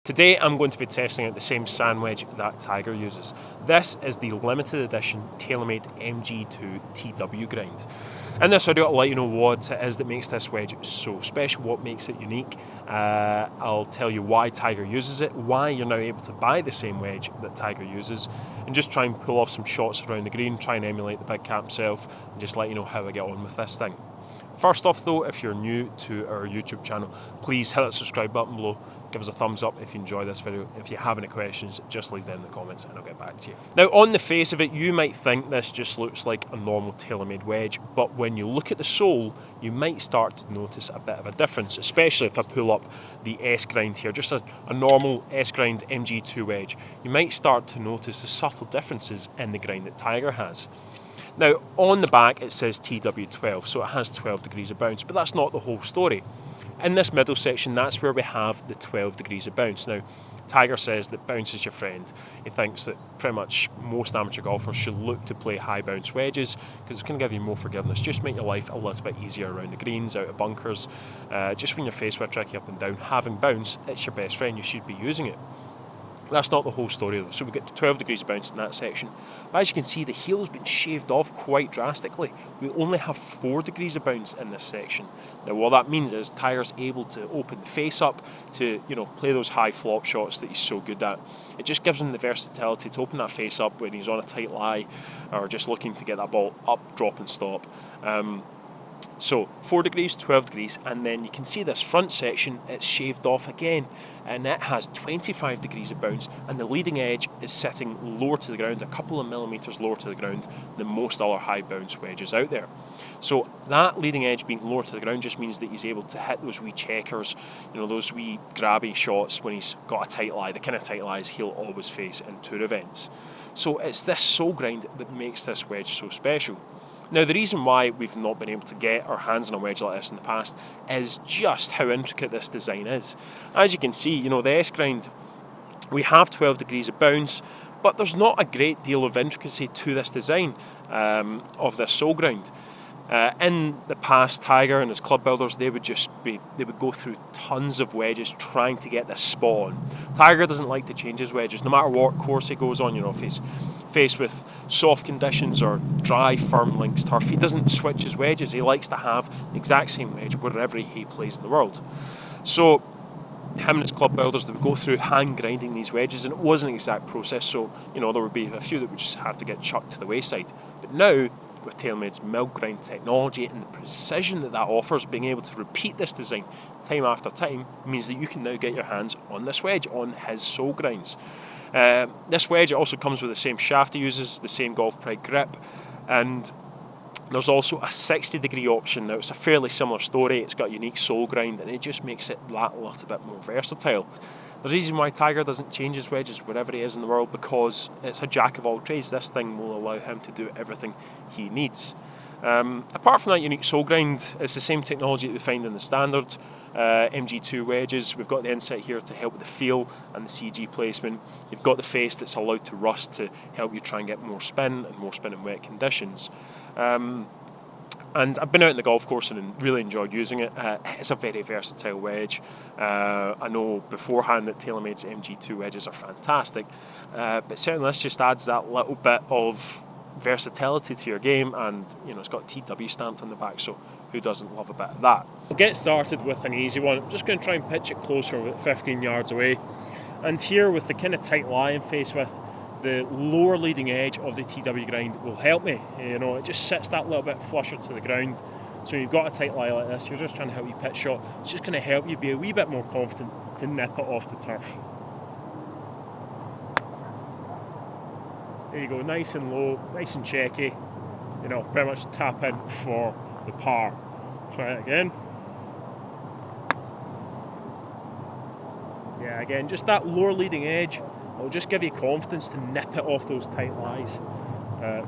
Today I'm going to be testing out the same sand wedge that Tiger uses. This is the limited edition TaylorMade MG2 TW grind. In this video I'll let you know what it is that makes this wedge so special, what makes it unique. I'll tell you why Tiger uses it, why you're now able to buy the same wedge that Tiger uses, and just try and pull off some shots around the green, try and emulate the big cat himself, and just let you know how I get on with this thing. First off though, if you're new to our YouTube channel, please hit that subscribe button below. Give us a thumbs up if you enjoy this video. If you have any questions, just leave them in the comments and I'll get back to you. Now, on the face of it, you might think this just looks like a normal TaylorMade wedge, but when you look at the sole, you might start to notice a bit of a difference, especially if I pull up the S grind here, just a normal S grind MG2 wedge. You might start to notice the subtle differences in the grind that Tiger has. Now, on the back it says TW12, so it has 12 degrees of bounce, but that's not the whole story. In this middle section, that's where we have the 12 degrees of bounce. Now, Tiger says that bounce is your friend. He thinks that pretty much most amateur golfers should look to play high bounce wedges because it's going to give you more forgiveness, just make your life a little bit easier around the greens, out of bunkers. Just when you're faced with tricky up and down, having bounce, it's your best friend, you should be using it. That's not the whole story though. So we get to 12 degrees of bounce in that section. But as you can see, the heel has been shaved off quite drastically. We only have 4 degrees of bounce in this section. Now what that means is Tiger's able to open the face up to, play those high flop shots that he's so good at. It just gives him the versatility to open that face up when he's on a tight lie or just looking to get that ball up, drop and stop. So 4 degrees, 12 degrees, and then you can see this front section, it's shaved off again, and it has 25 degrees of bounce, and the leading edge is sitting lower to the ground, a couple of millimetres lower to the ground than most other high bounce wedges out there. So that leading edge being lower to the ground just means that he's able to hit those wee checkers, those wee grabby shots when he's got a tight lie, the kind of tight lies he'll always face in tour events. So it's this sole grind that makes this wedge so special. Now, the reason why we've not been able to get our hands on a wedge like this in the past is just how intricate this design is. As you can see, the S grind, we have 12 degrees of bounce, but there's not a great deal of intricacy to this design of this sole grind. In the past, Tiger and his club builders, they would go through tons of wedges trying to get this spot on. Tiger doesn't like to change his wedges, no matter what course he goes on, if he's faced with soft conditions or dry, firm links turf. He doesn't switch his wedges. He likes to have the exact same wedge wherever he plays in the world. So him and his club builders, they would go through hand grinding these wedges, and it wasn't an exact process, so there would be a few that would just have to get chucked to the wayside. But now, with TaylorMade's mill grind technology and the precision that offers, being able to repeat this design time after time means that you can now get your hands on this wedge, on his sole grinds. This wedge also comes with the same shaft he uses, the same golf pride grip, and there's also a 60 degree option. Now it's a fairly similar story, it's got a unique sole grind and it just makes it that little bit more versatile. The reason why Tiger doesn't change his wedges wherever he is in the world, because it's a jack of all trades. This thing will allow him to do everything he needs. Apart from that unique sole grind, it's the same technology that we find in the standard MG2 wedges. We've got the inset here to help with the feel and the CG placement. You've got the face that's allowed to rust to help you try and get more spin in wet conditions. And I've been out in the golf course and really enjoyed using it. It's a very versatile wedge. I know beforehand that TaylorMade's MG2 wedges are fantastic, but certainly this just adds that little bit of versatility to your game, and it's got TW stamped on the back, so who doesn't love a bit of that? We'll get started with an easy one. I'm just going to try and pitch it closer, about 15 yards away, and here with the kind of tight lie I'm faced with, the lower leading edge of the TW grind will help me. It just sits that little bit flusher to the ground. So you've got a tight lie like this, you're just trying to help you pitch shot. It's just going to help you be a wee bit more confident to nip it off the turf. There you go, nice and low, nice and checky. Pretty much tap in for the par. Try it again. Yeah, again, just that lower leading edge. It'll just give you confidence to nip it off those tight lies.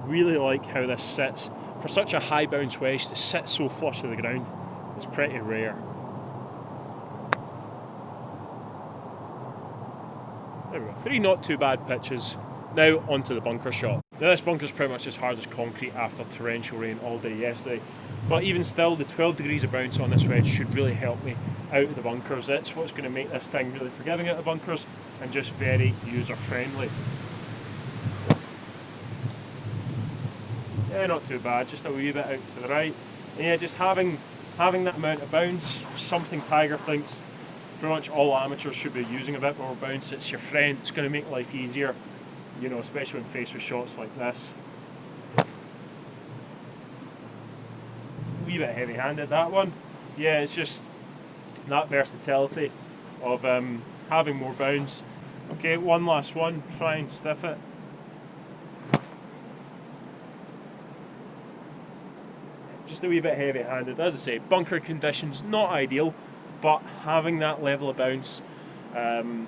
Really like how this sits. For such a high bounce wedge to sit so flush to the ground is pretty rare. There we go, 3 not too bad pitches. Now onto the bunker shot. Now this bunker's pretty much as hard as concrete after torrential rain all day yesterday, but even still the 12 degrees of bounce on this wedge should really help me out of the bunkers. That's what's going to make this thing really forgiving out of the bunkers and just very user friendly. Yeah, not too bad, just a wee bit out to the right. And yeah, just having that amount of bounce, something Tiger thinks pretty much all amateurs should be using a bit more bounce. It's your friend, it's going to make life easier, you know, especially when faced with shots like this. A wee bit heavy-handed, that one. Yeah, it's just that versatility of having more bounce. Okay, one last one, try and stiff it. Just a wee bit heavy-handed. As I say, bunker conditions, not ideal, but having that level of bounce and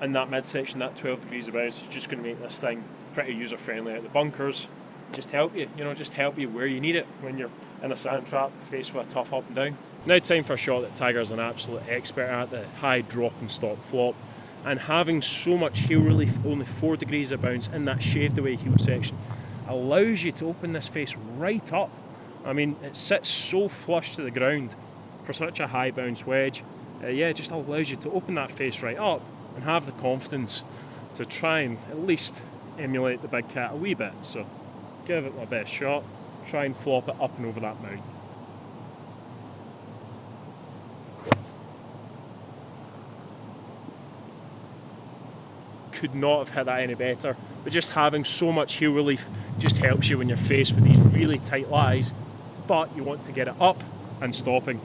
that midsection, that 12 degrees of bounce, is just going to make this thing pretty user-friendly out the bunkers. Just help you, just help you where you need it when you're in a sand trap faced with a tough up and down. Now time for a shot that Tiger's an absolute expert at, the high drop and stop flop. And having so much heel relief, only 4 degrees of bounce in that shaved away heel section, allows you to open this face right up. I mean, it sits so flush to the ground for such a high bounce wedge. Yeah, it just allows you to open that face right up and have the confidence to try and at least emulate the big cat a wee bit. So give it my best shot, try and flop it up and over that mount. Could not have hit that any better, but just having so much heel relief just helps you when you're faced with these really tight lies, but you want to get it up and stopping.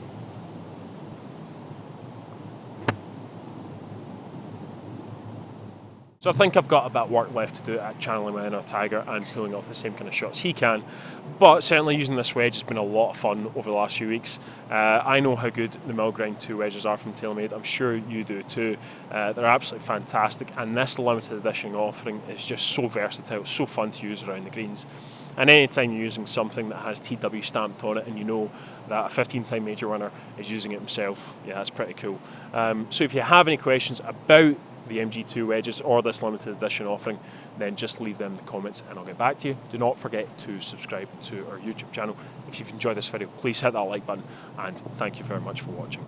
So I think I've got a bit of work left to do at channeling my inner Tiger and pulling off the same kind of shots he can. But certainly using this wedge has been a lot of fun over the last few weeks. I know how good the Mill Grind 2 wedges are from TaylorMade. I'm sure you do too. They're absolutely fantastic, and this limited edition offering is just so versatile, so fun to use around the greens. And anytime you're using something that has TW stamped on it and you know that a 15-time major winner is using it himself, yeah, that's pretty cool. So if you have any questions about the MG2 wedges or this limited edition offering, then just leave them in the comments and I'll get back to you. Do not forget to subscribe to our YouTube channel. If you've enjoyed this video, please hit that like button, and thank you very much for watching.